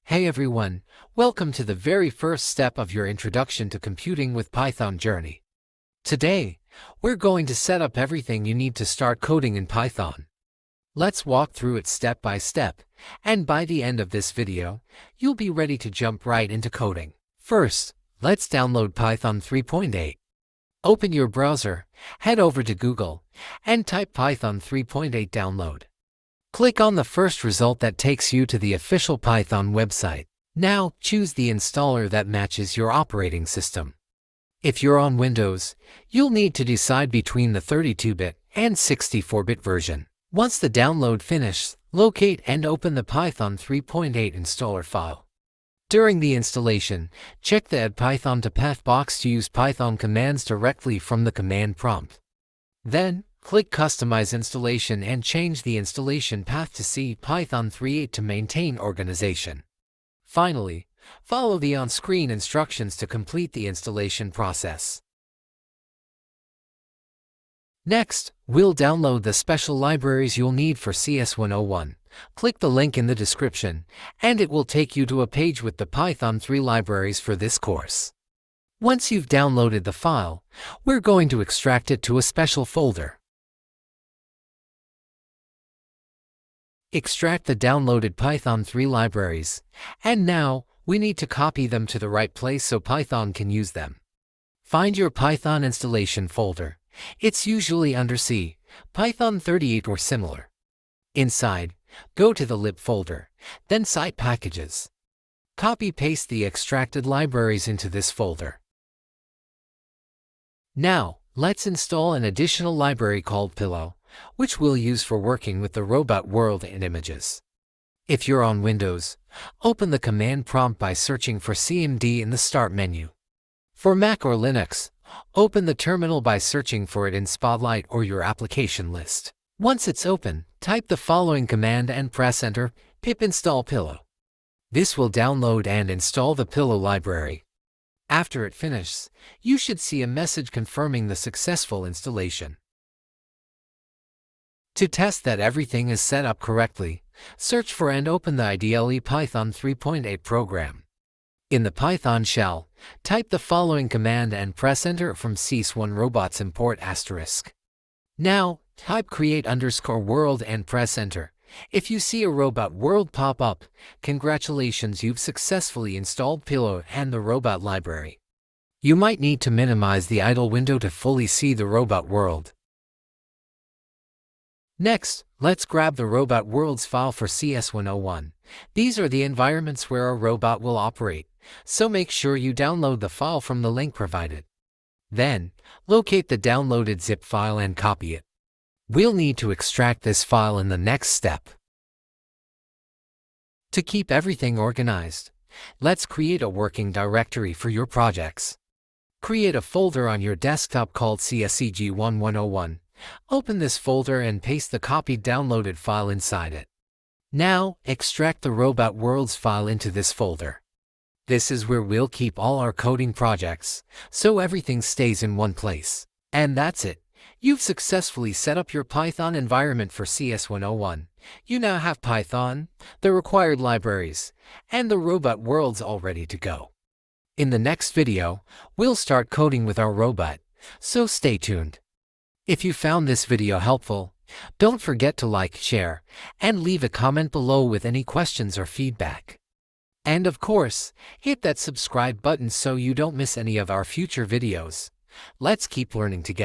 Hey everyone, welcome to the very first step of your introduction to computing with Python journey. Today, we're going to set up everything you need to start coding in Python. Let's walk through it step by step, and by the end of this video, you'll be ready to jump right into coding. First, let's download Python 3.8. Open your browser, head over to Google, and type Python 3.8 download. Click on the first result that takes you to the official Python website. Now, choose the installer that matches your operating system. If you're on Windows, you'll need to decide between the 32-bit and 64-bit version. Once the download finishes, locate and open the Python 3.8 installer file. During the installation, check the Add Python to Path box to use Python commands directly from the command prompt. Then, click Customize Installation and change the installation path to C Python 3.8 to maintain organization. Finally, follow the on-screen instructions to complete the installation process. Next, we'll download the special libraries you'll need for CS101. Click the link in the description, and it will take you to a page with the Python 3 libraries for this course. Once you've downloaded the file, we're going to extract it to a special folder. Extract the downloaded Python 3 libraries, and now we need to copy them to the right place so Python can use them. Find your Python installation folder. It's usually under C, Python 38 or similar. Inside, go to the lib folder, then Site Packages. Copy-paste the extracted libraries into this folder. Now, let's install an additional library called Pillow, which we'll use for working with the robot world and images. If you're on Windows, open the command prompt by searching for CMD in the Start menu. For Mac or Linux, open the terminal by searching for it in Spotlight or your application list. Once it's open, type the following command and press Enter, pip install Pillow. This will download and install the Pillow library. After it finishes, you should see a message confirming the successful installation. To test that everything is set up correctly, search for and open the IDLE Python 3.8 program. In the Python shell, type the following command and press Enter from sys1 robots import *. Now, type create_world and press Enter. If you see a robot world pop up, congratulations, you've successfully installed Pillow and the robot library. You might need to minimize the idle window to fully see the robot world. Next, let's grab the robot worlds file for CS101. These are the environments where a robot will operate, so make sure you download the file from the link provided. Then, locate the downloaded zip file and copy it. We'll need to extract this file in the next step. To keep everything organized, let's create a working directory for your projects. Create a folder on your desktop called CSEG1101. Open this folder and paste the copied downloaded file inside it. Now, extract the robot worlds file into this folder. This is where we'll keep all our coding projects, so everything stays in one place. And that's it. You've successfully set up your Python environment for CS101. You now have Python, the required libraries, and the robot worlds all ready to go. In the next video, we'll start coding with our robot, so stay tuned. If you found this video helpful, don't forget to like, share, and leave a comment below with any questions or feedback. And of course, hit that subscribe button so you don't miss any of our future videos. Let's keep learning together.